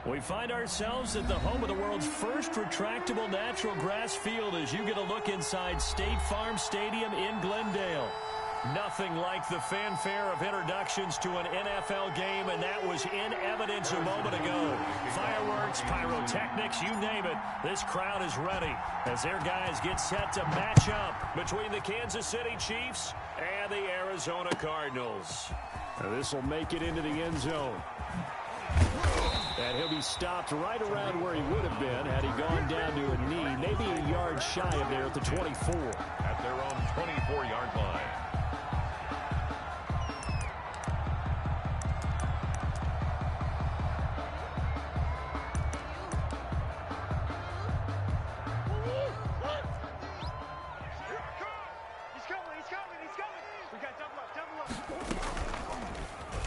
We find ourselves at the home of the world's first retractable natural grass field as you get a look inside State Farm Stadium in Glendale. Nothing like the fanfare of introductions to an NFL game, and that was in evidence a moment ago. Fireworks, pyrotechnics, you name it. This crowd is ready as their guys get set to match up between the Kansas City Chiefs and the Arizona Cardinals. This will make it into the end zone. And he'll be stopped right around where he would have been had he gone down to a knee, maybe a yard shy of there at the 24. At their own 24-yard line.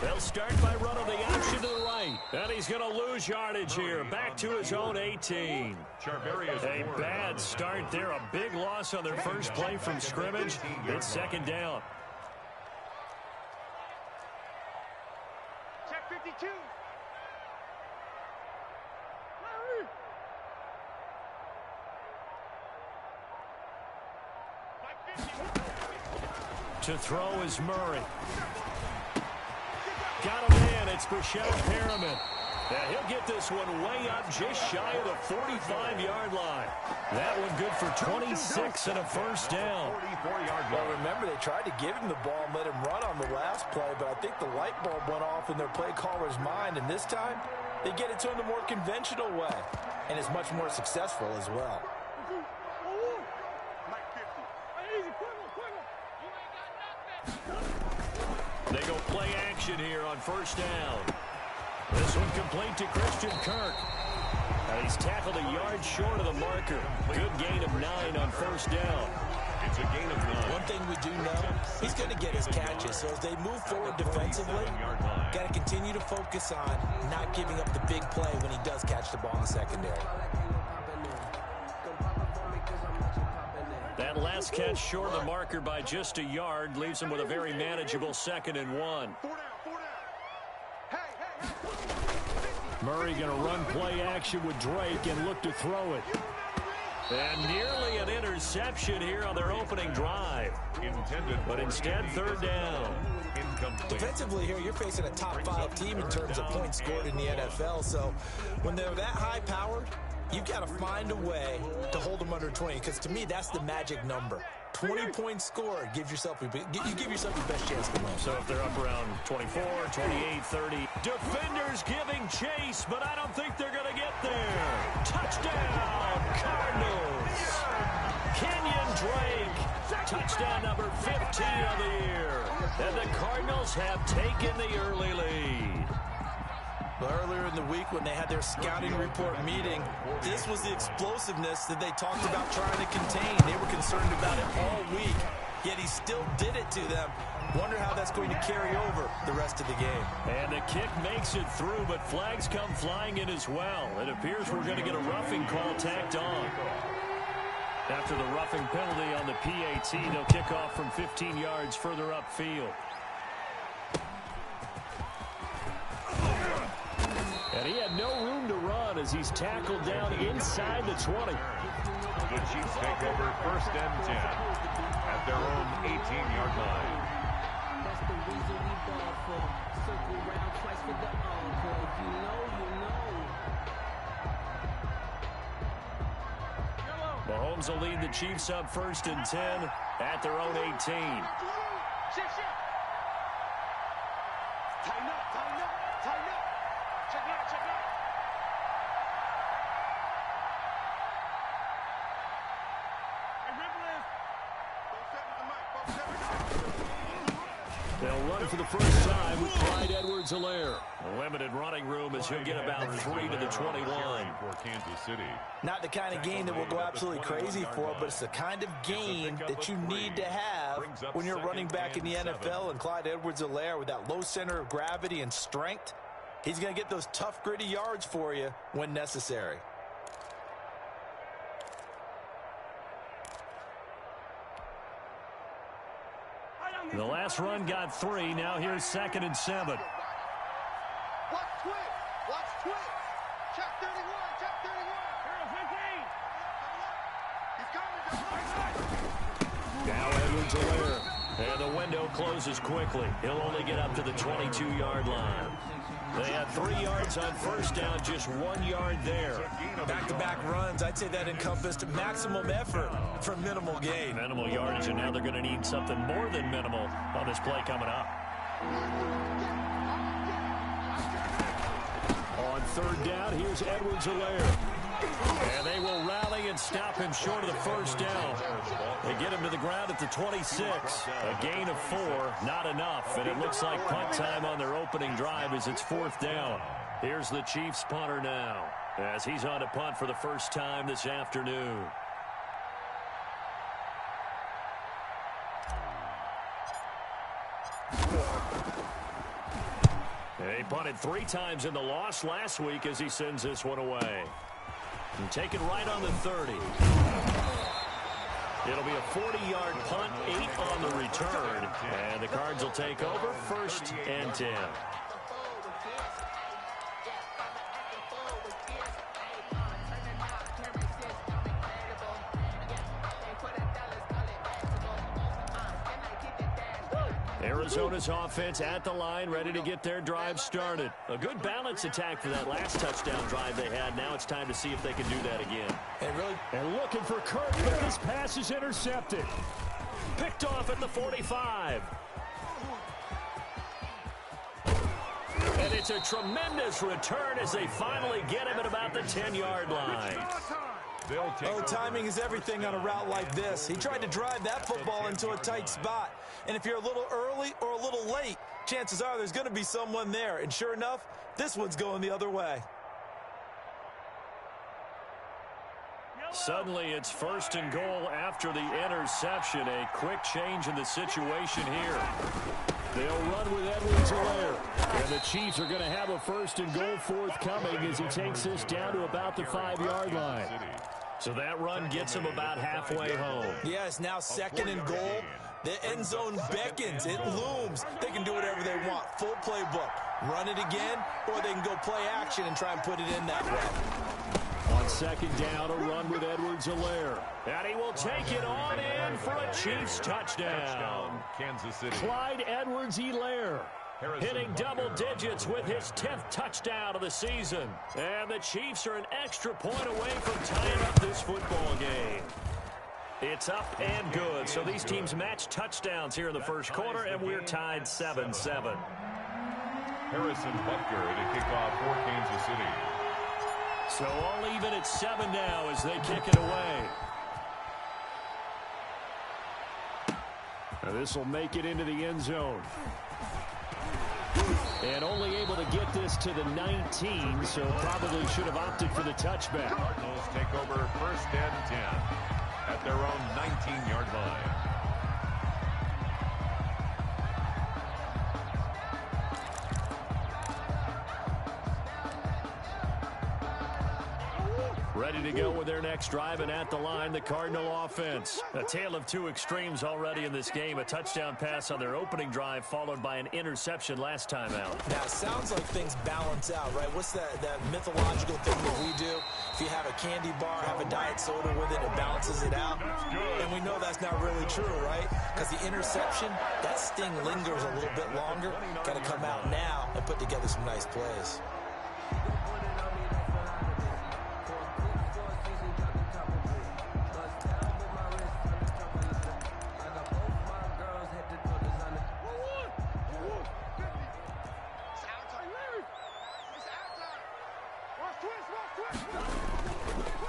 They'll start by running the option to the right. And he's going to lose yardage here. Back to his own 18. A bad start there. A big loss on their first play from scrimmage. It's second down. Check 52. To throw is Murray. Got him in. It's Brashad Perriman. And he'll get this one way up just shy of the 45-yard line. That one good for 26 and a first down. Well, remember, they tried to give him the ball and let him run on the last play, but I think the light bulb went off in their play caller's mind, and this time they get it to him the more conventional way, and it's much more successful as well. They go play action here on first down. This one complete to Christian Kirk. And he's tackled a yard short of the marker. Good gain of 9 on first down. It's a gain of 9. One thing we do know, he's going to get his catches. So as they move forward defensively, got to continue to focus on not giving up the big play when he does catch the ball in the secondary. That last catch short of the marker by just a yard leaves him with a very manageable 2nd and 1. Murray going to run play action with Drake and look to throw it. And nearly an interception here on their opening drive. But instead, third down. Defensively here, you're facing a top 5 team in terms of points scored in the NFL. So when they're that high-powered, you've got to find a way to hold them under 20, because to me, that's the magic number. 20 points scored, you give yourself your best chance to win. So if they're up around 24, 28, 30. Defenders giving chase, but I don't think they're going to get there. Touchdown, Cardinals. Kenyon Drake, touchdown number 15 of the year. And the Cardinals have taken the early lead. But earlier in the week when they had their scouting report meeting, this was the explosiveness that they talked about trying to contain. They were concerned about it all week, yet he still did it to them. Wonder how that's going to carry over the rest of the game. And the kick makes it through, but flags come flying in as well. It appears we're going to get a roughing call tacked on. After the roughing penalty on the PAT, they'll kick off from 15 yards further upfield. And he had no room to run as he's tackled down inside the 20. The Chiefs take over 1st and 10 at their own 18-yard line. That's the reason we ball for. Circle round twice for the encore. If you know, you know. Mahomes will lead the Chiefs up 1st and 10 at their own 18. Shift. Tighten up. Check it out. They'll run for the first time with Clyde Edwards-Helaire. Limited running room as he'll get about 3 to the 21. For Kansas City. Not the kind of game that we'll go absolutely crazy for, but it's the kind of game that you need to have when you're running back in the NFL. And Clyde Edwards-Helaire, with that low center of gravity and strength, he's going to get those tough, gritty yards for you when necessary. The last run got 3. Now here's 2nd and 7. Watch twist. Check 31. Check 31. He's coming. Now Edwards-Helaire. And the window closes quickly. He'll only get up to the 22-yard line. They had 3 yards on first down, just 1 yard there. Back-to-back runs, I'd say that encompassed maximum effort for minimal gain. Minimal yardage, and now they're going to need something more than minimal on this play coming up. On third down, here's Edwards-Helaire. And they will rally and stop him short of the first down. They get him to the ground at the 26. A gain of 4, not enough. And it looks like punt time on their opening drive as it's 4th down. Here's the Chiefs punter now as he's on to punt for the first time this afternoon. He punted 3 times in the loss last week as he sends this one away. And taken right on the 30. It'll be a 40-yard punt, 8 on the return. And the Cards will take over, 1st and 10. Arizona's offense at the line, ready to get their drive started. A good balance attack for that last touchdown drive they had. Now it's time to see if they can do that again. And looking for Kirk, but this pass is intercepted. Picked off at the 45. And it's a tremendous return as they finally get him at about the 10-yard line. Oh, timing is everything on a route like this. He tried to drive that football into a tight spot. And if you're a little early or a little late, chances are there's going to be someone there. And sure enough, this one's going the other way. Suddenly, it's 1st and goal after the interception. A quick change in the situation here. They'll run with Edwards-Helaire. And the Chiefs are going to have a 1st and goal forthcoming as he takes this down to about the 5-yard line. So that run gets him about halfway home. Yes, now 2nd and goal. The end zone beckons. It looms. They can do whatever they want. Full playbook. Run it again, or they can go play action and try and put it in that way. On 2nd down, a run with Edwards-Helaire. And he will take it on in for a Chiefs touchdown. Kansas City. Clyde Edwards-Helaire hitting double digits with his 10th touchdown of the season. And the Chiefs are an extra point away from tying up this football game. It's up and good. So these teams match touchdowns here in the first quarter, and we're tied 7-7. Harrison Butker to kick off for Kansas City. So all even at 7 now as they kick it away. Now this will make it into the end zone. And only able to get this to the 19, so probably should have opted for the touchback. Cardinals take over 1st and 10 at their own 19-yard line. Ready to go with their next drive, and at the line, the Cardinal offense. A tale of 2 extremes already in this game. A touchdown pass on their opening drive, followed by an interception last time out. Now, it sounds like things balance out, right? What's that mythological thing that we do? If you have a candy bar, have a diet soda with it, it balances it out. And we know that's not really true, right? Because the interception, that sting lingers a little bit longer. Got to come out now and put together some nice plays.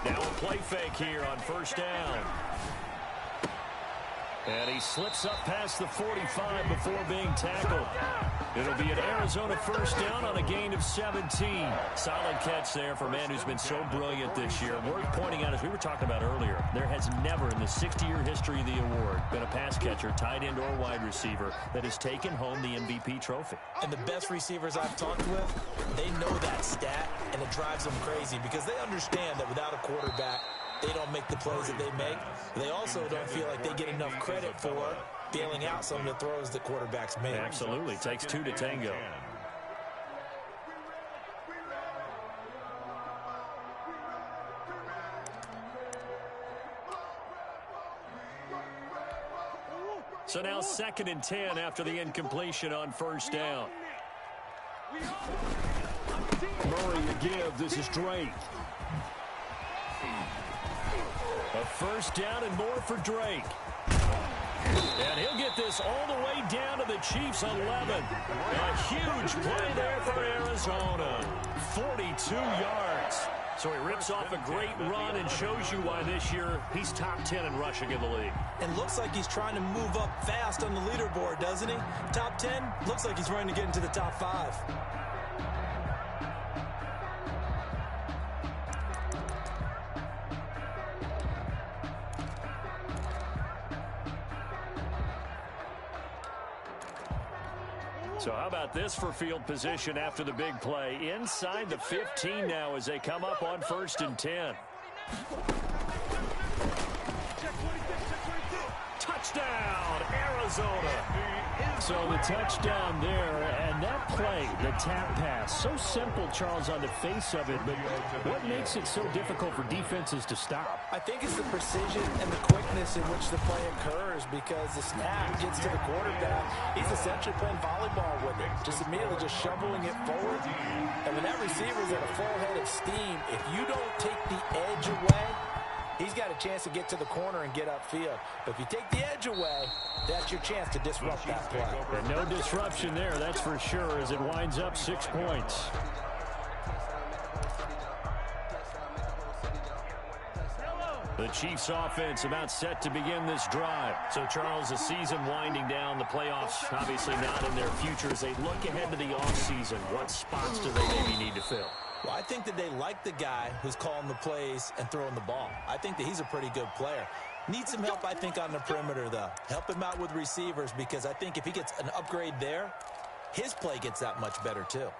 Now a play fake here on 1st down. And he slips up past the 45 before being tackled. It'll be an Arizona 1st down on a gain of 17. Solid catch there for a man who's been so brilliant this year. Worth pointing out, as we were talking about earlier, there has never in the 60-year history of the award been a pass catcher, tight end, or wide receiver that has taken home the MVP trophy. And the best receivers I've talked with, they know that stat, and it drives them crazy because they understand that without a quarterback, they don't make the plays that they make. They also don't feel like they get enough credit for bailing out some of the throws the quarterbacks make. Absolutely. Takes 2 to tango. So now 2nd and 10 after the incompletion on first down. Murray to give. This is Drake. A first down and more for Drake. And he'll get this all the way down to the Chiefs' 11. A huge play there for Arizona. 42 yards. So he rips off a great run and shows you why this year he's top 10 in rushing in the league. And looks like he's trying to move up fast on the leaderboard, doesn't he? Top 10, looks like he's running to get into the top 5. So how about this for field position after the big play? Inside the 15 now as they come up on 1st and 10. Touchdown, Arizona. So the touchdown there, and that play, the tap pass, so simple, Charles, on the face of it, but what makes it so difficult for defenses to stop? I think it's the precision and the quickness in which the play occurs, because the snap gets to the quarterback. He's essentially playing volleyball with it, just immediately just shoveling it forward. And when that receiver's at a full head of steam, if you don't take the edge away, he's got a chance to get to the corner and get upfield. But if you take the edge away, that's your chance to disrupt that play. And no disruption there, that's for sure, as it winds up 6 points. The Chiefs offense about set to begin this drive. So, Charles, the season winding down, the playoffs obviously not in their future. As they look ahead to the offseason, what spots do they maybe need to fill? Well, I think that they like the guy who's calling the plays and throwing the ball. I think that he's a pretty good player. Needs some help, I think, on the perimeter, though. Help him out with receivers, because I think if he gets an upgrade there, his play gets that much better, too.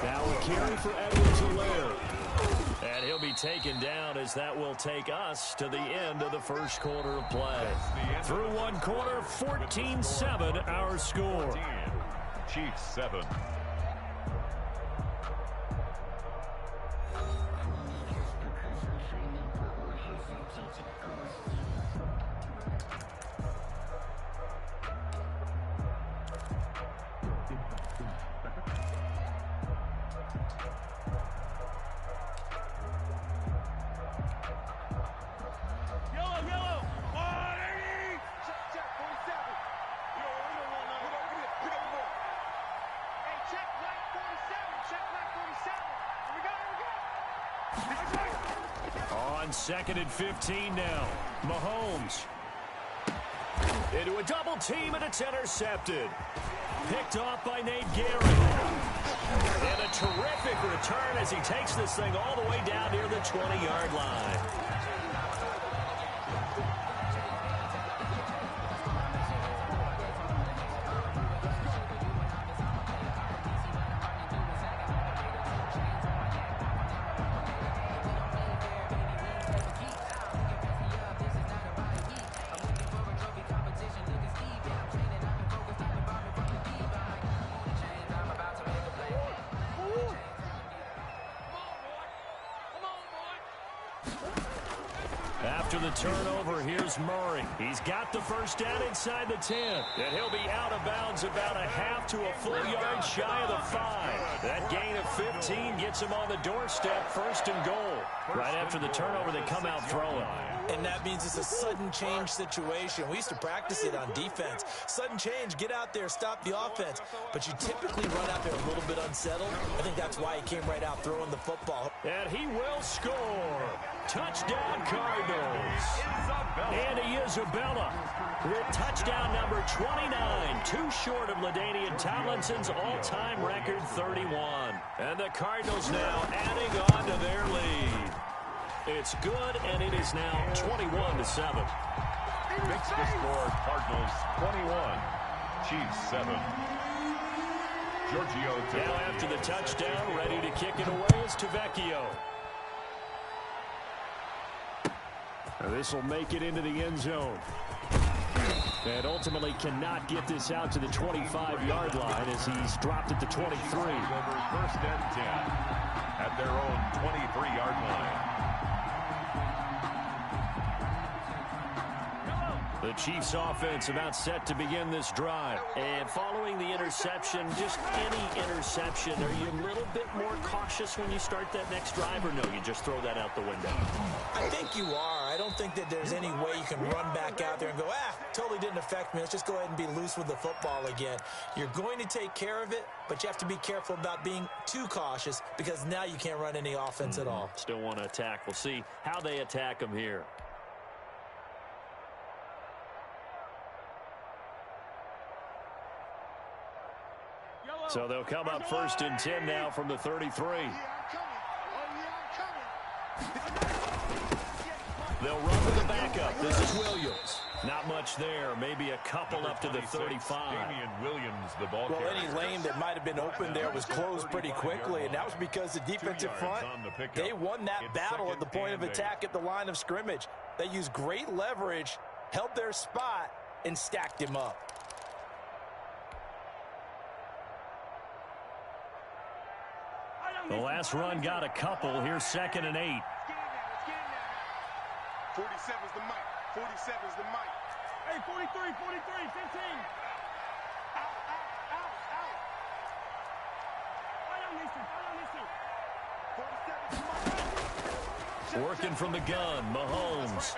Now a carry for Edwards-Helaire. And he'll be taken down, as that will take us to the end of the first quarter of play. Through one quarter, 14-7 our score. Chiefs 7. On 2nd and 15 now. Mahomes. Into a double team, and it's intercepted. Picked off by Nate Gary. And a terrific return as he takes this thing all the way down near the 20-yard line. After the turnover, here's Murray. He's got the first down inside the 10. And he'll be out of bounds about a half to a full yard shy of the 5. That gain of 15 gets him on the doorstep, 1st and goal. Right after the turnover, they come out throwing. And that means it's a sudden change situation. We used to practice it on defense. Sudden change, get out there, stop the offense. But you typically run out there a little bit unsettled. I think that's why he came right out throwing the football. And he will score. Touchdown, Cardinals. Andy Isabella with touchdown number 29. Too short of LaDainian Tomlinson's all-time record 31. And the Cardinals now adding on to their lead. It's good, and it is now 21-7. Makes the score Cardinals 21, Chiefs 7. Giorgio now after the touchdown, ready to kick it away is Tavecchio. This will make it into the end zone. And ultimately cannot get this out to the 25-yard line as he's dropped at the 23. Over first and 10 at their own 23-yard line. The Chiefs offense about set to begin this drive. And following the interception, just any interception, are you a little bit more cautious when you start that next drive, or no, you just throw that out the window? I think you are. I don't think that there's any way you can run back out there and go, totally didn't affect me. Let's just go ahead and be loose with the football again. You're going to take care of it, but you have to be careful about being too cautious because now you can't run any offense at all. Still want to attack. We'll see how they attack them here. So they'll come up first and 10 now from the 33. They'll run with the backup. This is Williams. Not much there. Maybe a couple up to the 35. Damian Williams, the ball Well, carrier. any lane that might have been open there was closed pretty quickly, and that was because the defensive front, they won that battle at the point of attack at the line of scrimmage. They used great leverage, held their spot, and stacked him up. The last run got a couple. Here's 2nd and 8. 47's the mic. 47's the mic. Hey, 43, 43, 15. Out. Follow this 47's the mic. Working from the gun, Mahomes.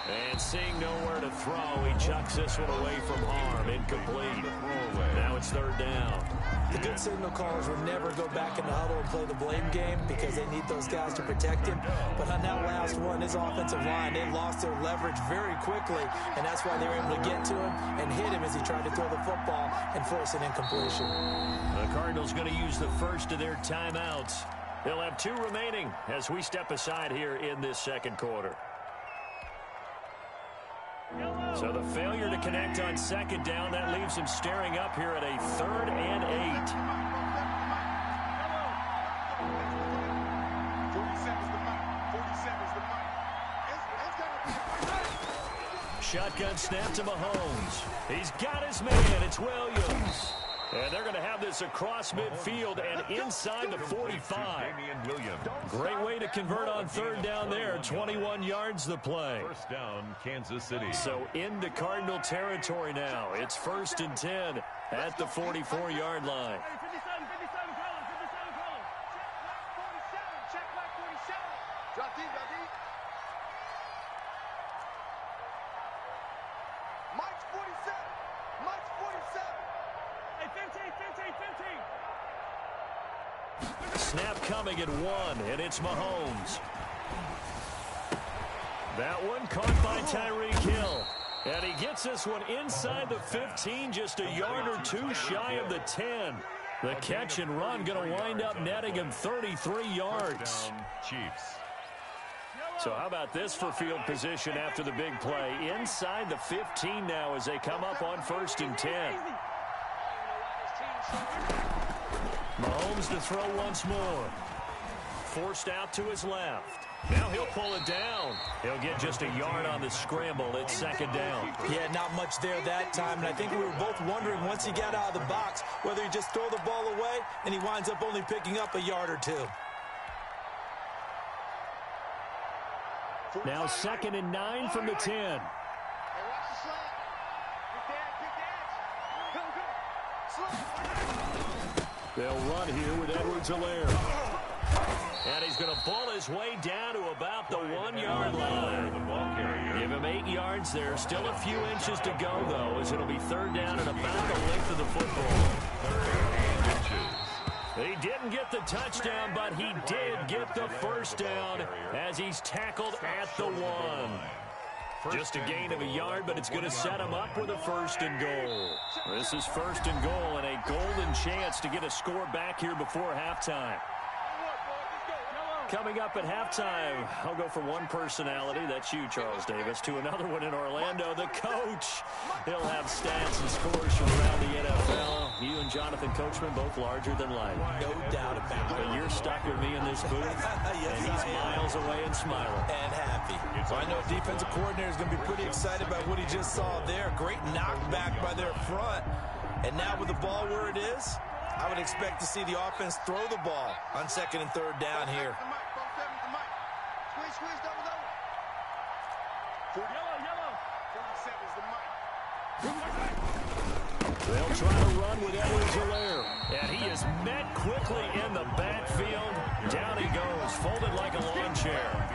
And seeing nowhere to throw, he chucks this one away from harm. Incomplete. Now it's 3rd down. The good signal callers will never go back in the huddle and play the blame game because they need those guys to protect him. But on that last one, his offensive line, they lost their leverage very quickly, and that's why they were able to get to him and hit him as he tried to throw the football and force an incompletion. The Cardinals going to use the first of their timeouts. They'll have 2 remaining as we step aside here in this 2nd quarter. So the failure to connect on 2nd down, that leaves him staring up here at a 3rd and 8. 47's the mic. 47's the mic. Shotgun snap to Mahomes. He's got his man. It's Williams. And they're going to have this across midfield and inside the 45. Damian Williams. Great way to convert on 3rd down there. 21 yards the play. First down, Kansas City. So into Cardinal territory now. It's 1st and 10 at the 44-yard line. Hey, 57, color. Check black 47. Drop deep. Mike's 47. Mike's 47. Hey, 15. Snap coming at 1, and it's Mahomes. That one caught by Tyreek Hill. And he gets this one inside the 15, just a yard or 2 shy of the 10. The catch and run going to wind up netting him 33 yards. Chiefs. So how about this for field position after the big play? Inside the 15 now as they come up on 1st and 10. Mahomes to throw once more. Forced out to his left. Now he'll pull it down. He'll get just a yard on the scramble. It's 2nd down. Yeah, not much there that time, and I think we were both wondering once he got out of the box whether he just throw the ball away, and he winds up only picking up a yard or 2. Now 2nd and 9 from the 10. Hey, watch the slant. Big dance. Go. Slow. They'll run here with Edwards-Helaire. And he's going to ball his way down to about the 1-yard line. Give him 8 yards there. Still a few inches to go, though, as it'll be 3rd down and about the length of the football. He didn't get the touchdown, but he did get the 1st down as he's tackled at the 1. Just a gain of a yard, but it's going to set him up with a 1st and goal. This is 1st and goal and a golden chance to get a score back here before halftime. Coming up at halftime, I'll go from one personality, that's you, Charles Davis, to another one in Orlando, the coach. He'll have stats and scores from around the NFL. You and Jonathan Coachman, both larger than life. No doubt about it. But you're stuck with me in this booth, Yes, and he's miles away and smiling. And happy. So I know defensive coordinator is going to be pretty excited about what he just saw there. Great knockback by their front. And now with the ball where it is, I would expect to see the offense throw the ball on 2nd and 3rd down here. Squeeze, double. Yellow. 47's the mic. They'll try to run with Edwards-Helaire. And he is met quickly in the backfield. Down he goes, folded like a lawn chair.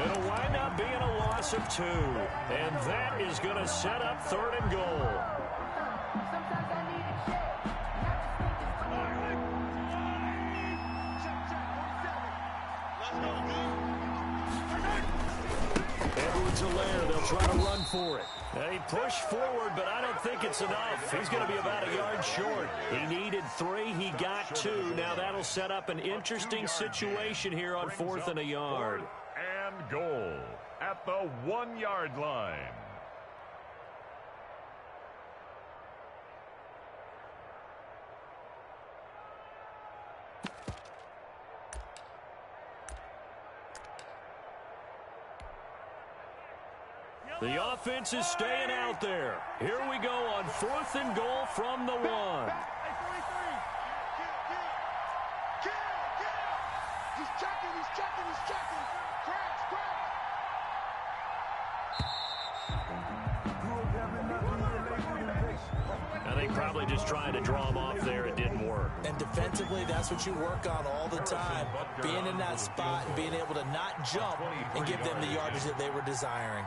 It'll wind up being a loss of 2. And that is going to set up 3rd and goal. Edwards-Helaire, they'll try to run for it. They push forward, but I don't think it's enough. He's going to be about a yard short. He needed 3. He got 2. Now that'll set up an interesting situation here on 4th and a yard. And goal at the 1-yard line. The offense is staying out there. Here we go on 4th and goal from the 1. He's checking. Cracks. I think probably just trying to draw him off there. It didn't work. And defensively, that's what you work on all the time. Being in that spot and being able to not jump and give them the yardage that they were desiring.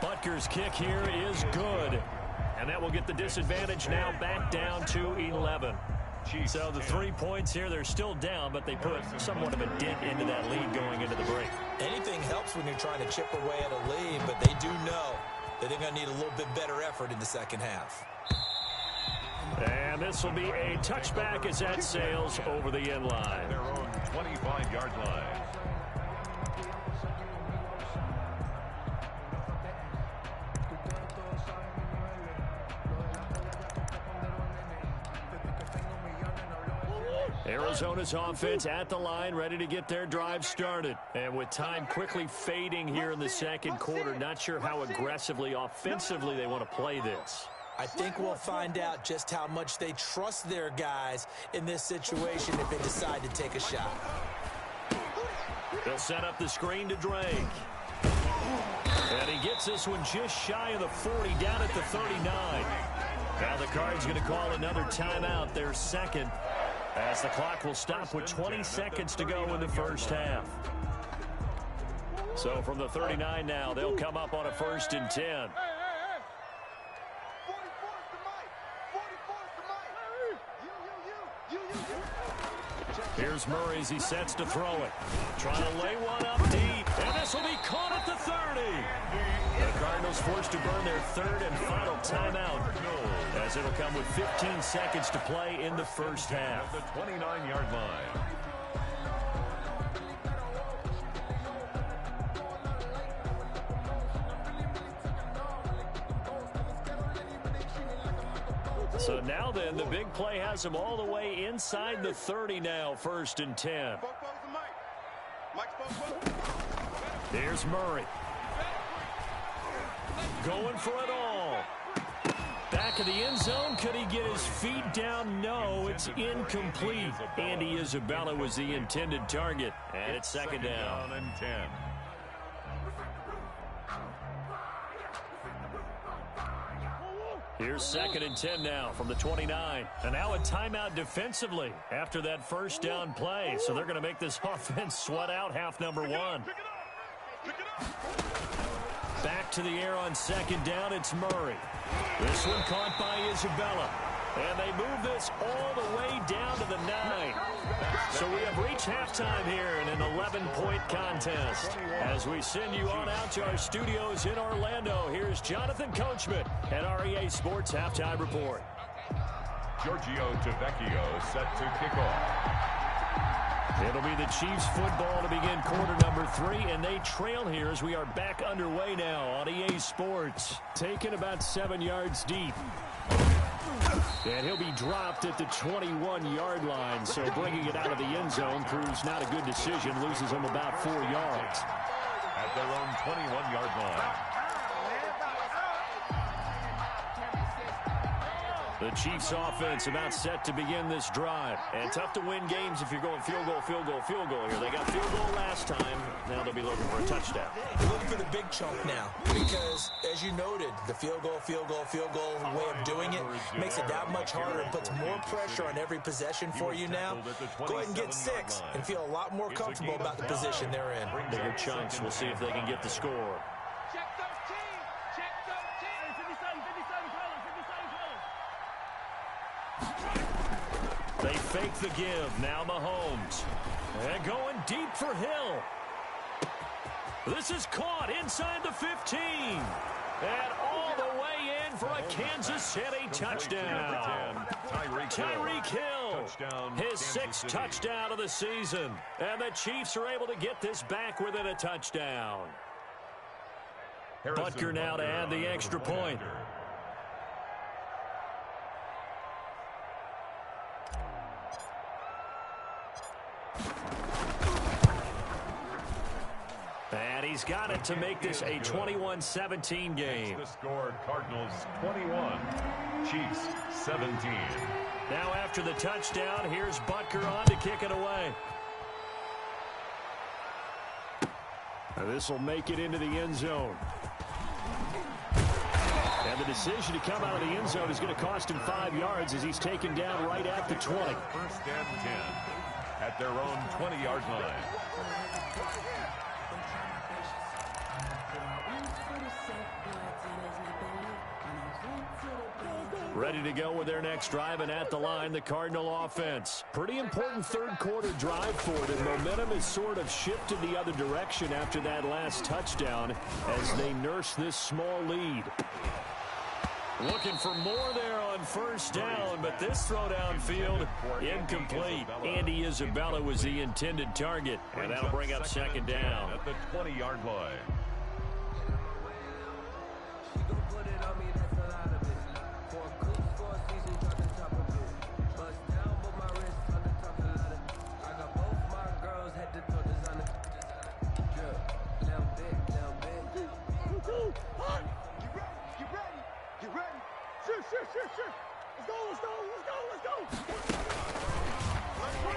Butker's kick here is good. And that will get the disadvantage now back down to 11. So the 3 points here, they're still down, but they put somewhat of a dent into that lead going into the break. Anything helps when you're trying to chip away at a lead, but they do know that they're going to need a little bit better effort in the second half. And this will be a touchback as that sails over the end line. Their own 25-yard line. Arizona's offense at the line, ready to get their drive started. And with time quickly fading here in the second quarter, not sure how aggressively, offensively they want to play this. I think we'll find out just how much they trust their guys in this situation if they decide to take a shot. They'll set up the screen to Drake. And he gets this one just shy of the 40, down at the 39. Now the Cards going to call another timeout, their second, as the clock will stop with 20 seconds to go in the first half. So from the 39 now, they'll come up on a 1st and 10. Here's Murray as he sets to throw it. Trying to lay one up deep, and this will be caught at the 30. The Cardinals forced to burn their 3rd and final timeout, as it'll come with 15 seconds to play in the first half. The 29-yard line. So now then, the big play has them all the way inside the 30 now, 1st and 10. Here's Murray. Going for it all. Back of the end zone. Could he get his feet down? No, it's incomplete. Andy Isabella was the intended target. And it's second down. And 10. Here's 2nd and 10 now from the 29. And now a timeout defensively after that first down play. So they're going to make this offense sweat out half number 1. Back to the air on 2nd down. It's Murray. This one caught by Isabella. And they move this all the way down to the 9. So we have reached halftime here in an 11-point contest. As we send you on out to our studios in Orlando, here's Jonathan Coachman at REA Sports Halftime Report. Giorgio Tavecchio set to kick off. It'll be the Chiefs football to begin quarter number 3, and they trail here as we are back underway now on EA Sports. Taken about 7 yards deep. And he'll be dropped at the 21-yard line, so bringing it out of the end zone proves not a good decision, loses him about 4 yards. At their own 21-yard line. The Chiefs offense about set to begin this drive. And tough to win games if you're going field goal, field goal, field goal here. They got field goal last time. Now they'll be looking for a touchdown. They're looking for the big chunk now because, as you noted, the field goal way of doing it makes it that much harder and puts more pressure on every possession for you now. Go ahead and get 6 and feel a lot more comfortable about the position they're in. Bigger chunks. We'll see if they can get the score. Check 13. Check 13. 57, 57, colors, 57 colors. They fake the give. Now Mahomes. And going deep for Hill. This is caught inside the 15. And all the way in for a Kansas City touchdown. Tyreek Hill. His 6th touchdown of the season. And the Chiefs are able to get this back within a touchdown. Butker now to add the extra point. And he's got it to make this a 21-17 game. The score, Cardinals 21, Chiefs 17. Now after the touchdown, here's Butker on to kick it away. This will make it into the end zone. And the decision to come out of the end zone is going to cost him 5 yards as he's taken down right at the 20. First and 10 at their own 20-yard line. Ready to go with their next drive, and at the line, the Cardinal offense. Pretty important third-quarter drive for them. Momentum has sort of shifted the other direction after that last touchdown as they nurse this small lead. Looking for more there on first down, but this throw downfield, incomplete. Andy Isabella was the intended target, and that'll bring up second down. At the 20-yard line. Sure. Let's go.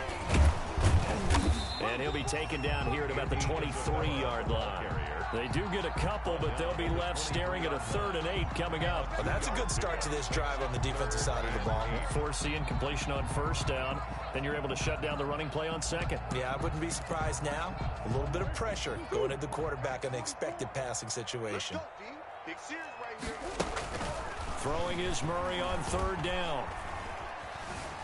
And he'll be taken down here at about the 23-yard line. They do get a couple, but they'll be left staring at a 3rd and 8 coming up. Well, that's a good start to this drive on the defensive side of the ball. Force the incompletion on first down. Then you're able to shut down the running play on second. Yeah, I wouldn't be surprised now. A little bit of pressure going at the quarterback in the expected passing situation. Big series right here. Throwing is Murray on 3rd down.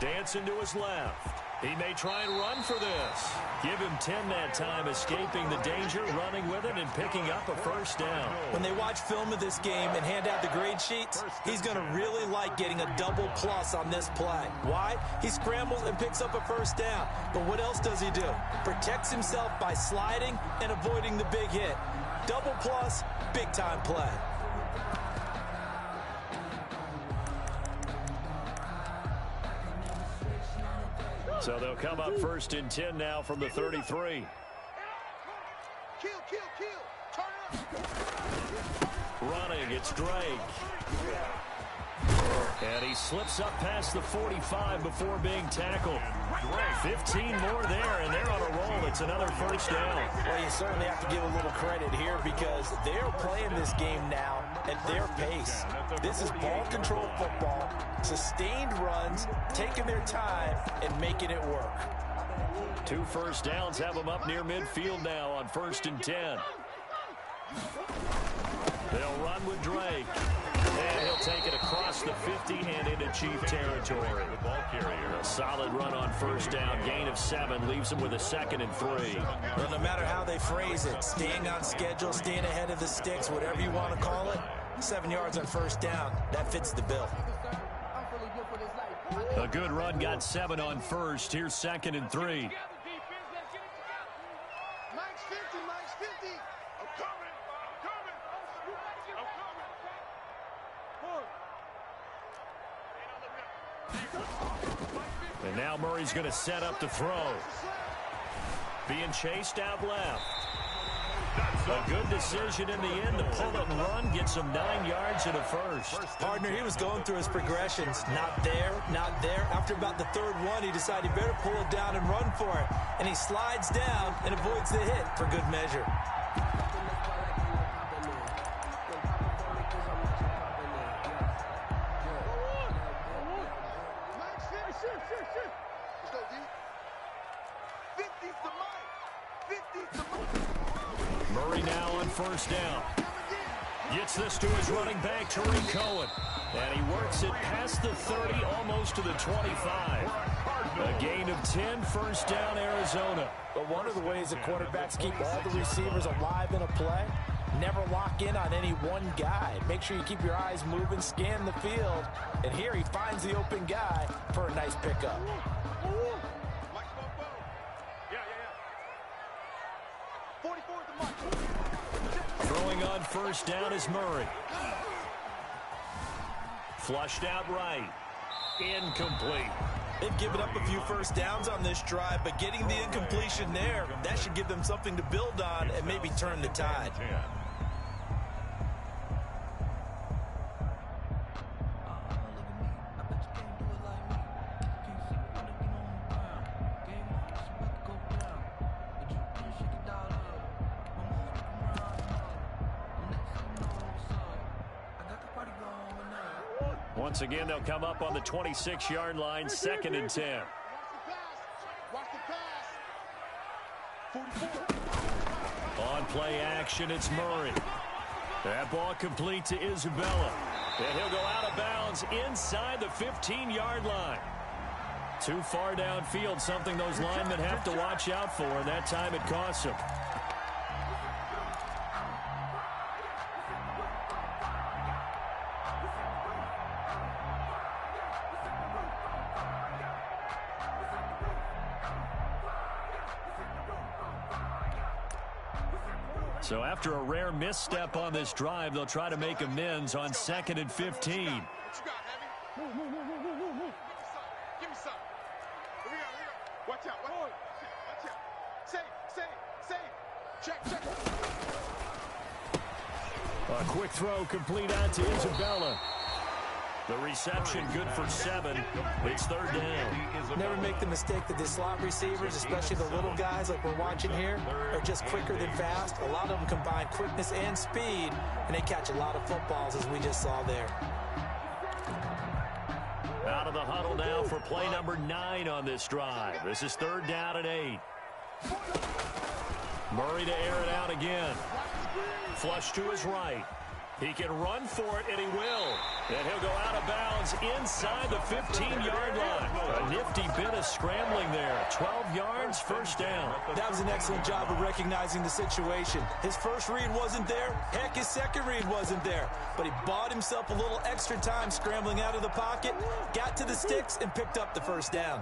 Dancing to his left. He may try and run for this. Give him 10 that time, escaping the danger, running with it, and picking up a first down. When they watch film of this game and hand out the grade sheets, he's going to really like getting a double plus on this play. Why? He scrambles and picks up a first down. But what else does he do? Protects himself by sliding and avoiding the big hit. Double plus, big-time play. So they'll come up 1st and 10 now from the 33. Kill. Turn up. Running, it's Drake. And he slips up past the 45 before being tackled. 15 more there, and they're on a roll. It's another first down. Well, you certainly have to give a little credit here because they're playing this game now at their pace. This is ball control football, sustained runs, taking their time, and making it work. 2 first downs have them up near midfield now on 1st and 10. They'll run with Drake. And he'll take it across the 50 and into Chief territory. The ball carrier. A solid run on first down. Gain of 7 leaves him with a 2nd and 3. Well, no matter how they phrase it, staying on schedule, staying ahead of the sticks, whatever you want to call it, 7 yards on first down, that fits the bill. A good run got 7 on first. Here's 2nd and 3. 50, Mike's 50. I'm coming. I'm coming. I'm coming. And now Murray's going to set up to throw. Being chased out left. A good decision in the end to pull it and run, get some 9 yards and a first. Partner, he was going through his progressions. Not there, not there. After about the third one, he decided he better pull it down and run for it. And he slides down and avoids the hit for good measure. Murray now on first down. Gets this to his running back, Tariq Cohen. And he works it past the 30, almost to the 25. A gain of 10, first down, Arizona. But one of the ways that quarterbacks keep all the receivers alive in a play, never lock in on any one guy. Make sure you keep your eyes moving, scan the field. And here he finds the open guy for a nice pickup. Throwing on first down is Murray. Flushed out right. Incomplete. They've given up a few first downs on this drive, but getting the incompletion there, that should give them something to build on and maybe turn the tide. Once again, they'll come up on the 26-yard line, 2nd and 10. Watch the pass. On play action, it's Murray. That ball complete to Isabella. And he'll go out of bounds inside the 15-yard line. Too far downfield, something those linemen have to watch out for, and that time it costs them. So after a rare misstep on this drive, they'll try to make amends on 2nd and 15. What you got, Heavy? Move. Give me some. Here we go. Watch out. Watch out. Safe. Check. A quick throw complete out to Isabella. The reception good for 7. It's 3rd down. Never make the mistake that the slot receivers, especially the little guys like we're watching here, are just quicker than fast. A lot of them combine quickness and speed, and they catch a lot of footballs, as we just saw there. Out of the huddle now for play number 9 on this drive. This is 3rd down and 8. Murray to air it out again. Flush to his right. He can run for it, and he will. And he'll go out of bounds inside the 15-yard line. A nifty bit of scrambling there. 12 yards, first down. That was an excellent job of recognizing the situation. His first read wasn't there. Heck, his second read wasn't there. But he bought himself a little extra time scrambling out of the pocket, got to the sticks, and picked up the first down.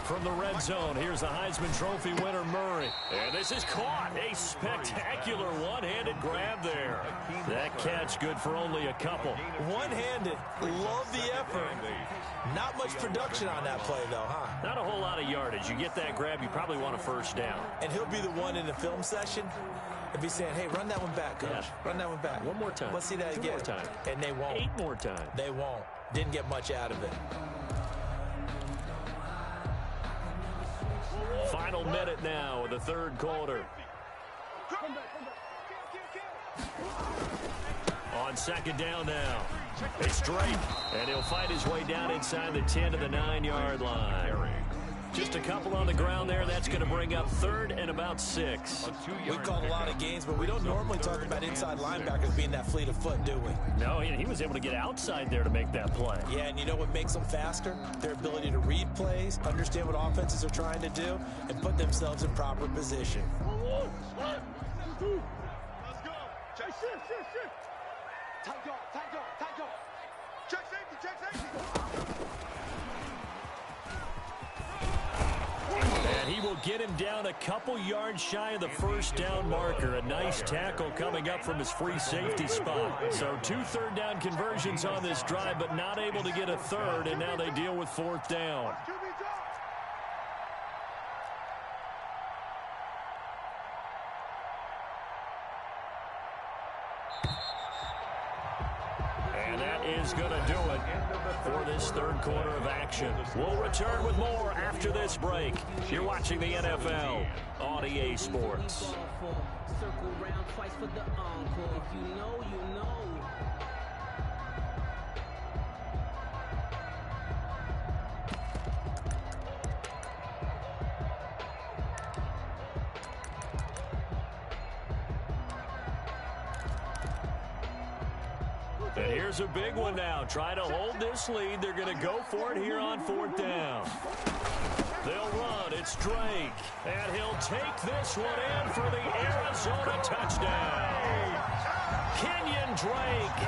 From the red zone, here's the Heisman Trophy winner, Murray. And this is caught. A spectacular one-handed grab there. That catch good for only a couple. One-handed. Love the effort. Not much production on that play, though, huh? Not a whole lot of yardage. You get that grab, you probably want a first down. And he'll be the one in the film session and be saying, hey, run that one back, coach. Yeah. Run that one back. One more time. Let's see that 2 again. more time. And they won't. 8 more times. They won't. Didn't get much out of it. Final minute now of the 3rd quarter. On 2nd down now. It's Drake, and he'll fight his way down inside the 10 to the 9-yard line. Just a couple on the ground there. That's going to bring up 3rd and about 6. We've called a lot of games, but we don't normally talk about inside linebackers being that fleet of foot, do we? No, he was able to get outside there to make that play. Yeah, and you know what makes them faster? Their ability to read plays, understand what offenses are trying to do, and put themselves in proper position. Let's go. Check. Tight dog. Check safety. will get him down a couple yards shy of the first down marker. A nice tackle coming up from his free safety spot. So 2 third-down conversions on this drive, but not able to get a third, and now they deal with 4th down. And that is going to do it for this third quarter of action. We'll return with more after this break. You're watching the NFL on EA Sports. Circle round twice for the encore. If you know, you know. And here's a big one now. Try to hold this lead. They're going to go for it here on 4th down. They'll run. It's Drake. And he'll take this one in for the Arizona touchdown. Kenyon Drake,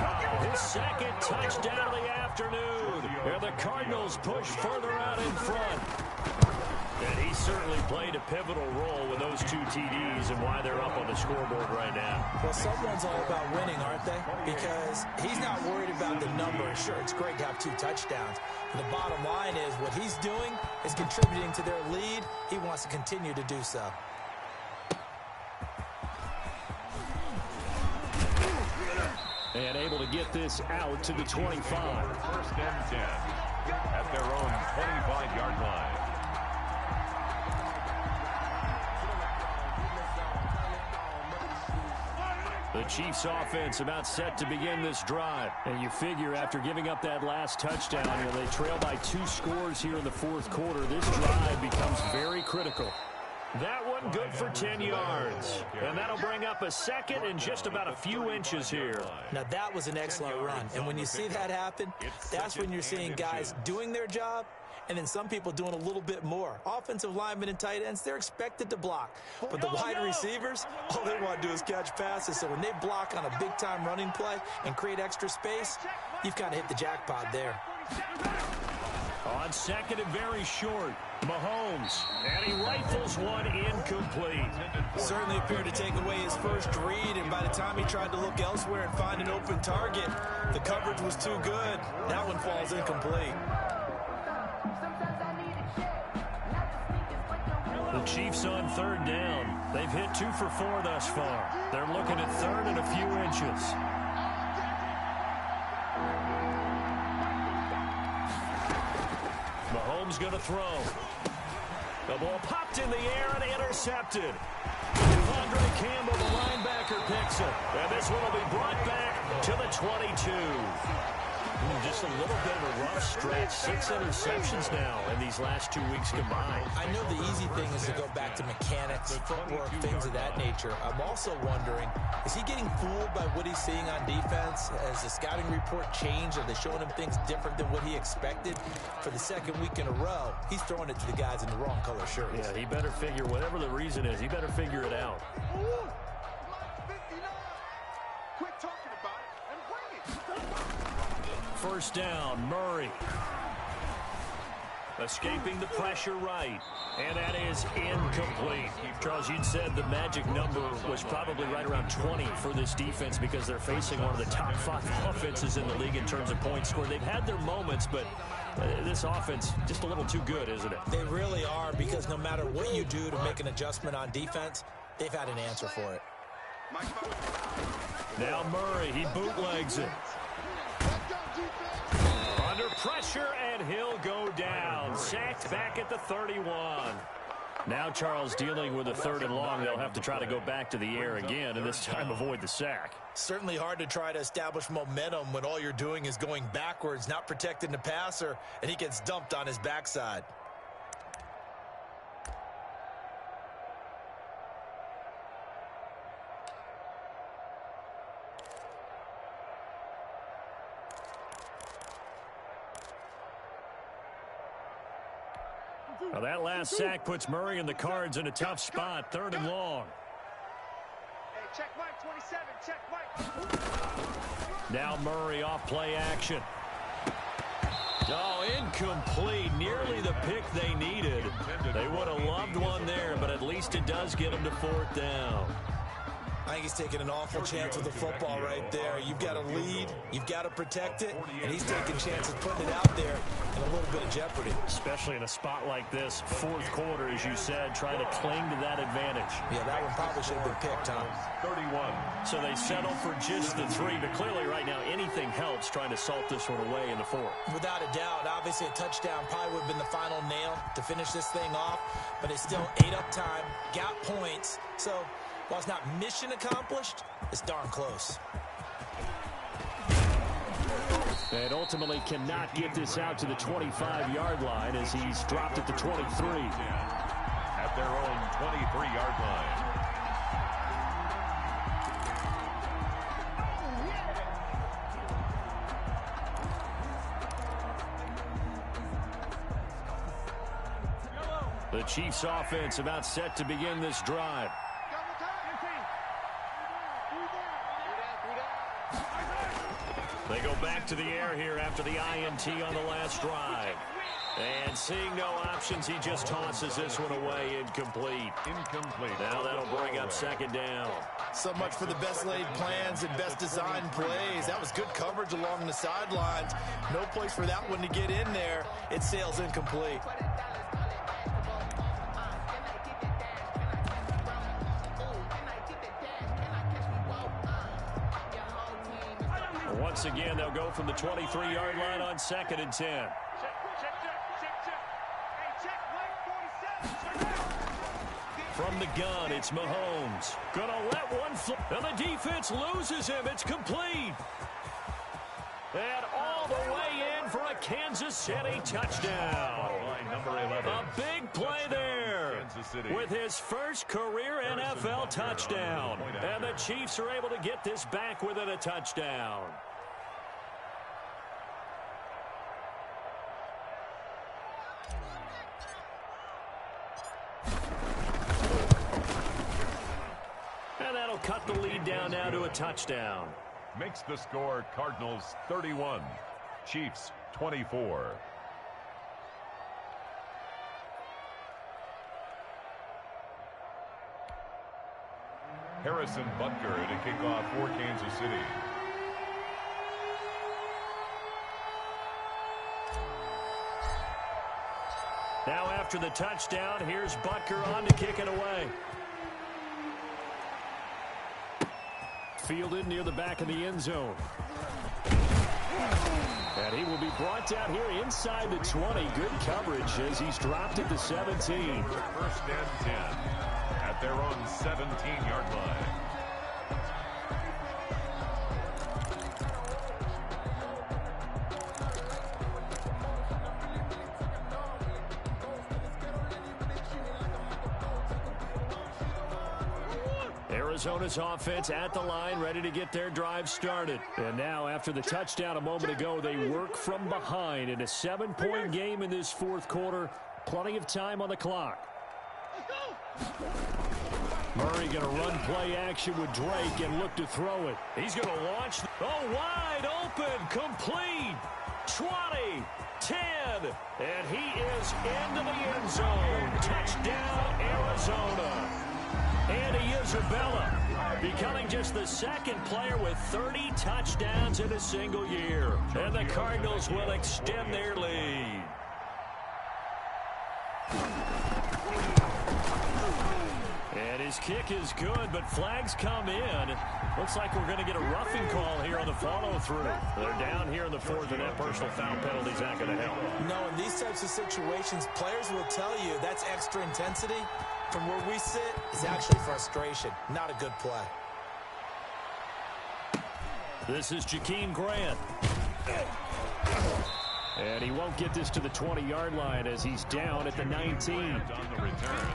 his 2nd touchdown of the afternoon. And the Cardinals push further out in front. And he certainly played a pivotal role with those 2 TDs and why they're up on the scoreboard right now. Well, someone's all about winning, aren't they? Because he's not worried about the number. Sure, it's great to have 2 touchdowns. But the bottom line is what he's doing is contributing to their lead. He wants to continue to do so. And able to get this out to the 25. 1st and 10 at their own 25-yard line. The Chiefs offense about set to begin this drive. And you figure after giving up that last touchdown, they trail by 2 scores here in the 4th quarter. This drive becomes very critical. That one good for 10 yards. And that'll bring up a 2nd and just about a few inches here. Now, that was an excellent run. And when you see that happen, that's when you're seeing guys doing their job and then some people doing a little bit more. Offensive linemen and tight ends, they're expected to block. But the wide receivers, all they want to do is catch passes. So when they block on a big-time running play and create extra space, you've kind of hit the jackpot there. On 2nd and very short, Mahomes, and he rifles one incomplete. Certainly appeared to take away his first read, and by the time he tried to look elsewhere and find an open target, the coverage was too good. That one falls incomplete. The Chiefs on 3rd down. They've hit 2 for 4 thus far. They're looking at 3rd and a few inches. Mahomes going to throw. The ball popped in the air and intercepted. Devondre Campbell, the linebacker, picks it. And this one will be brought back to the 22. Just a little bit of a rough stretch. 6 interceptions now in these last 2 weeks combined. I know the easy thing is to go back to mechanics, footwork, things of that nature. I'm also wondering, is he getting fooled by what he's seeing on defense? Has the scouting report changed? Are they showing him things different than what he expected? For the 2nd week in a row, he's throwing it to the guys in the wrong color shirts. Yeah, he better figure, whatever the reason is, he better figure it out. Quit talking about it and bring it. 1st down, Murray. Escaping the pressure right. And that is incomplete. Charles, you'd said the magic number was probably right around 20 for this defense because they're facing one of the top 5 offenses in the league in terms of points scored. They've had their moments, but this offense just a little too good, isn't it? They really are, because no matter what you do to make an adjustment on defense, they've had an answer for it. Now Murray, he bootlegs it. Under pressure, and he'll go down. Sacked back at the 31. Now Charles dealing with a 3rd and long. They'll have to try to go back to the air again, and this time avoid the sack. Certainly hard to try to establish momentum when all you're doing is going backwards, not protecting the passer, and he gets dumped on his backside. Now that last sack puts Murray and the Cards in a tough spot. 3rd and long. Hey, check Mike 27. Check Mike. Now Murray off play action. Oh, incomplete. Nearly the pick they needed. They would have gloved one there, but at least it does get him to 4th down. I think he's taking an awful chance with the football right there. You've got to lead, you've got to protect it, and he's taking chances putting it out there in a little bit of jeopardy. Especially in a spot like this, 4th quarter, as you said, trying to cling to that advantage. Yeah, that one probably should have been picked, Tom. 31. So they settle for just the 3, but clearly right now anything helps trying to salt this one away in the 4th. Without a doubt, obviously a touchdown probably would have been the final nail to finish this thing off, but it's still ate up time, got points, so while it's not mission accomplished, it's darn close. And ultimately cannot get this out to the 25-yard line as he's dropped at the 23. At their own 23-yard line. The Chiefs offense about set to begin this drive. They go back to the air here after the INT on the last drive. And seeing no options, he just tosses this one away incomplete. Now that'll bring up 2nd down. So much for the best laid plans and best designed plays. That was good coverage along the sidelines. No place for that one to get in there. It sails incomplete. Once again, they'll go from the 23-yard line on 2nd and 10. From the gun, it's Mahomes. Gonna let one fly. And the defense loses him. It's complete. And all the way in for a Kansas City touchdown. Number 11. A big play there with his first career NFL touchdown. And the Chiefs are able to get this back within a touchdown. And that'll cut the lead down now to a touchdown. Makes the score Cardinals 31, Chiefs 24. Harrison Butker to kick off for Kansas City. Now after the touchdown, here's Butker on to kick it away. Fielded near the back of the end zone. And he will be brought down here inside the 20. Good coverage as he's dropped at the 17. 1st and 10 at their own 17-yard line. Arizona's offense at the line, ready to get their drive started. And now, after the touchdown a moment ago, they work from behind in a 7-point game in this 4th quarter. Plenty of time on the clock. Murray going to run play action with Drake and look to throw it. He's going to launch. Oh, wide open, complete. 20, 10, and he is into the end zone. Touchdown, Arizona. Andy Isabella becoming just the 2nd player with 30 touchdowns in a single year. And the Cardinals will extend their lead. And his kick is good, but flags come in. Looks like we're going to get a roughing call here on the follow-through. They're down here in the 4th, and that personal foul penalty is not going to help. No, in these types of situations, players will tell you that's extra intensity. From where we sit, it's actually frustration. Not a good play. This is Jakeem Grant. And he won't get this to the 20-yard line as he's down at the 19. On the return,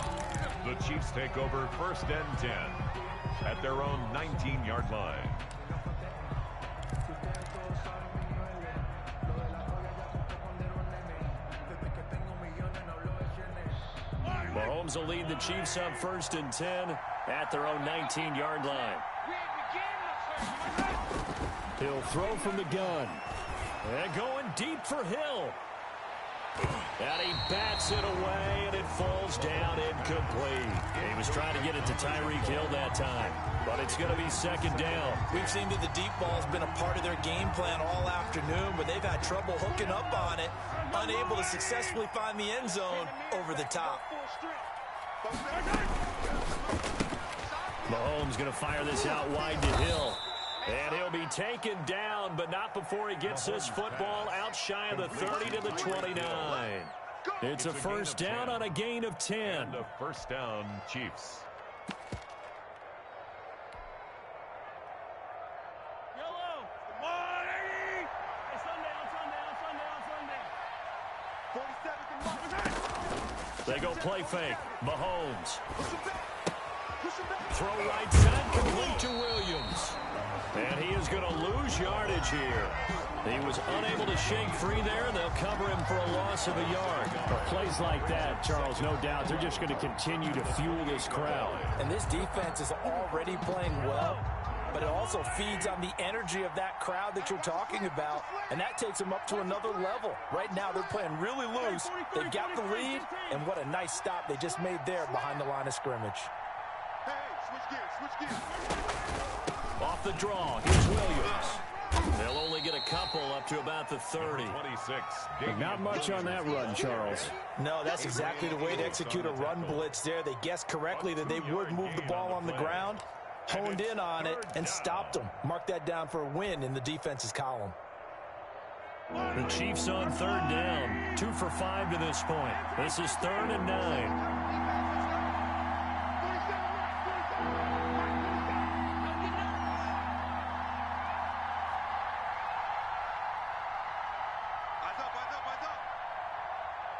the Chiefs take over 1st and 10 at their own 19-yard line. Mahomes will lead the Chiefs up 1st and 10 at their own 19-yard line. He'll throw from the gun. And going deep for Hill. And he bats it away, and it falls down incomplete. He was trying to get it to Tyreek Hill that time, but it's going to be second down. We've seen that the deep ball's been a part of their game plan all afternoon, but they've had trouble hooking up on it, unable to successfully find the end zone over the top. Mahomes going to fire this out wide to Hill. And he'll be taken down, but not before he gets this football out shy of the 30 to the 29. It's a first down on a gain of 10. The first down, Chiefs. Yellow. Come on, Eddie. Hey, Sunday. 47. They go play fake. Mahomes. Throw right side, complete to Williams. And he is going to lose yardage here. He was unable to shake free there, and they'll cover him for a loss of a yard. But plays like that, Charles, no doubt, they're just going to continue to fuel this crowd. And this defense is already playing well, but it also feeds on the energy of that crowd that you're talking about, and that takes them up to another level. Right now, they're playing really loose. They've got the lead, and what a nice stop they just made there behind the line of scrimmage. Hey, switch gears. Off the draw, here's Williams. They'll only get a couple up to about the 30. 26. Not much on that run, Charles. No, that's exactly the way to execute a run blitz there. They guessed correctly that they would move the ball on the ground, honed in on it, and stopped them. Mark that down for a win in the defense's column. The Chiefs on third down. 2 for 5 to this point. This is 3rd and 9.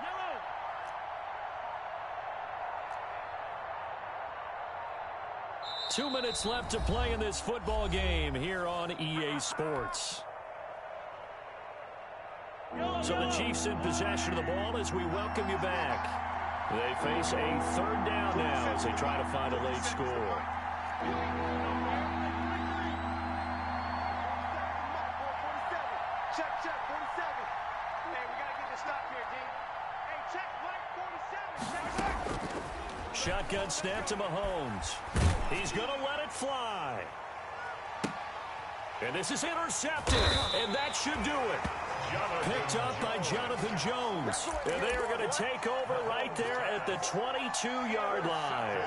Yellow. 2 minutes left to play in this football game here on EA Sports. So the Chiefs in possession of the ball as we welcome you back. They face a 3rd down now as they try to find a late score. Check, 47. Hey, we got to get this stop here, D. Hey, check, Mike, 47. Check. Shotgun snap to Mahomes. He's going to let it fly. And this is intercepted, and that should do it. Picked up by Jonathan Jones. And they are going to take over right there at the 22-yard line.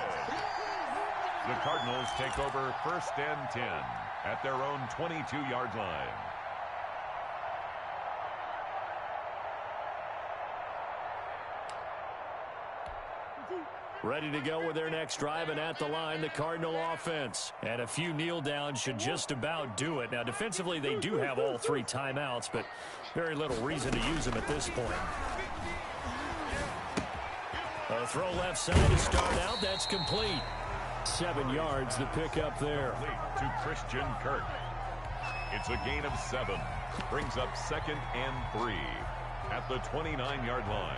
The Cardinals take over 1st and 10 at their own 22-yard line. Ready to go with their next drive, and at the line, the Cardinal offense. And a few kneel downs should just about do it. Now, defensively, they do have all 3 timeouts, but very little reason to use them at this point. A throw left side to start out. That's complete. 7 yards to pick up there. To Christian Kirk. It's a gain of 7. Brings up 2nd and 3 at the 29-yard line.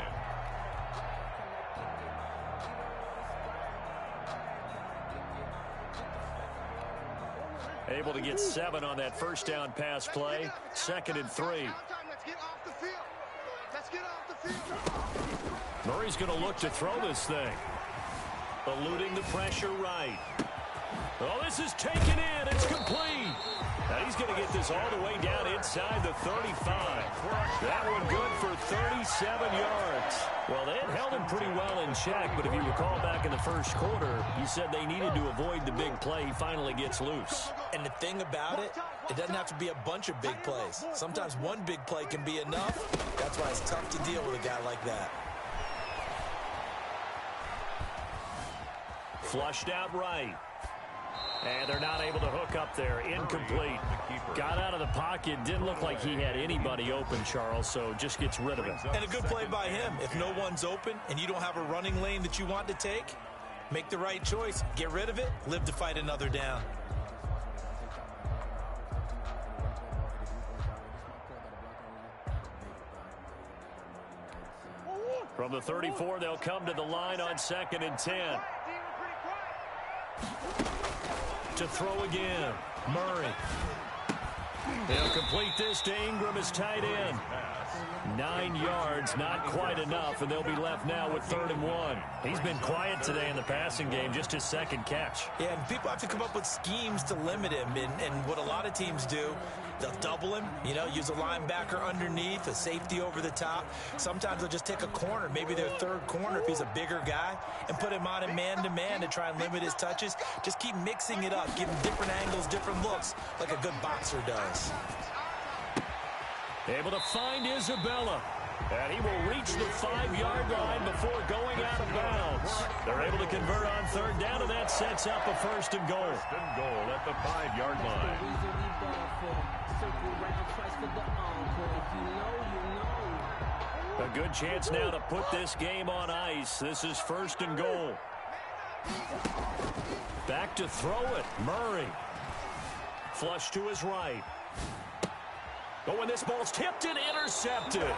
Able to get 7 on that first down pass play. 2nd and 3. Let's get off the field. Let's get off the field. Murray's going to look to throw this thing. Eluding the pressure right. Oh, this is taken in. It's complete. Now he's going to get this all the way down inside the 35. That one good for 37 yards. Well, they had held him pretty well in check, but if you recall back in the first quarter, you said they needed to avoid the big play. He finally gets loose. And the thing about it, it doesn't have to be a bunch of big plays. Sometimes one big play can be enough. That's why it's tough to deal with a guy like that. Flushed out right. And they're not able to hook up there. Incomplete. Got out of the pocket. Didn't look like he had anybody open, Charles, so just gets rid of it. And a good play by him. If no one's open and you don't have a running lane that you want to take, make the right choice. Get rid of it. Live to fight another down. From the 34, they'll come to the line on 2nd and 10. To throw again. Murray. They'll complete this to Ingram as tight end. 9 yards, not quite enough, and they'll be left now with 3rd and 1. He's been quiet today in the passing game, just his 2nd catch. Yeah, and people have to come up with schemes to limit him, and what a lot of teams do, they'll double him, use a linebacker underneath, a safety over the top. Sometimes they'll just take a corner, maybe their 3rd corner if he's a bigger guy, and put him on a man-to-man to try and limit his touches. Just keep mixing it up, give him different angles, different looks, like a good boxer does. Able to find Isabella. And he will reach the 5-yard line before going out of bounds. They're able to convert on 3rd down, and that sets up a 1st and goal. 1st and goal at the 5-yard line. A good chance now to put this game on ice. This is 1st and goal. Back to throw it. Murray. Flush to his right. Oh, and this ball's tipped and intercepted.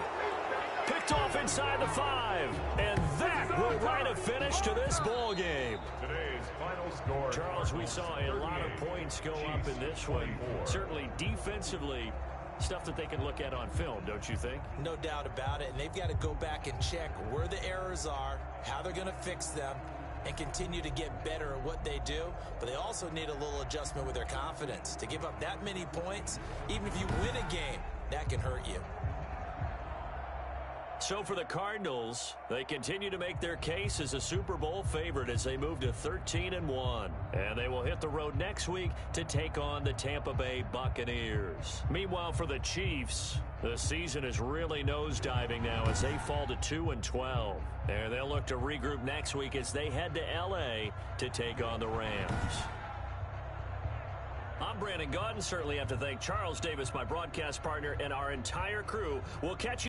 Picked off inside the 5. And that will write a finish to this ball game. Today's final score. Charles, we saw a lot of points go up in this one. Certainly defensively, stuff that they can look at on film, don't you think? No doubt about it. And they've got to go back and check where the errors are, how they're going to fix them, and continue to get better at what they do. But they also need a little adjustment with their confidence. To give up that many points, even if you win a game, that can hurt you. So for the Cardinals, they continue to make their case as a Super Bowl favorite as they move to 13-1. And they will hit the road next week to take on the Tampa Bay Buccaneers. Meanwhile, for the Chiefs, the season is really nosediving now as they fall to 2-12. And they'll look to regroup next week as they head to L.A. to take on the Rams. I'm Brandon Gaudin. Certainly have to thank Charles Davis, my broadcast partner, and our entire crew. We'll catch you